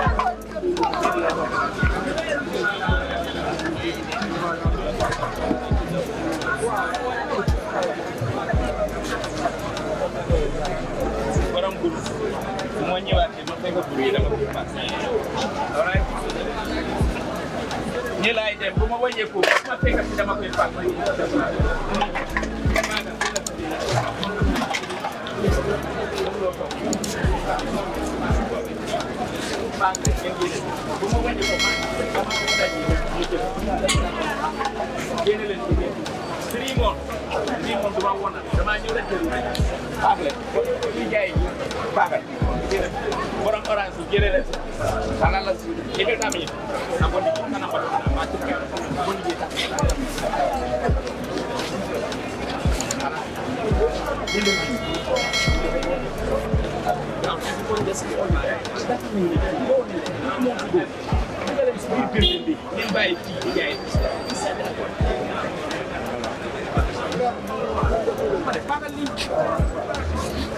Barang guru, semuanya wajib mereka guru dalam kehidupan. Alright. Nilai dem, cuma wajib ku, mereka tidak mahu kehidupan. Limon duma wona dama ñëw rek jël baaxle li jaay baaxal borom orange su jëlé la ala la su ebe tammi na ko di kana ko ma ci ko di ta non ci ko des ko ma dafa ni do ni mo do nga dem ci biir bi ngeen bàyyi ci jaay Mane pagal li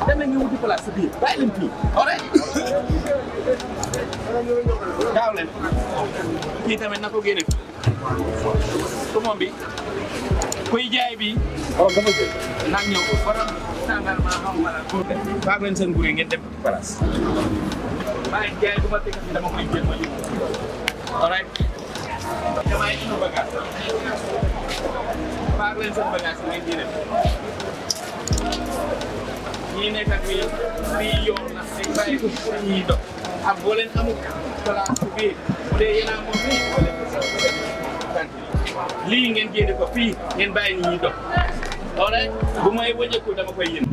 dem na ngi wuti place bi bay leen fi ore gaaw leen ki tamit nako gene ko mom bi kuy jaay bi dama jël nak ñew ko borom sangal ma xam wala ko baag leen seen gure ngeen dem place bay jaay duma tek ci dama koy jël ma yu alright dama ay ñu bagage baag leen seen bagage ngeen di def ñi nekk ak li yoon na ay bay ko ñi do am bo leen amu place bi bu dee yena mo fi wala lii ngeen génne ko fii ngeen bàyyi ni ñuy dox alright bu may wëjëku dama koy yën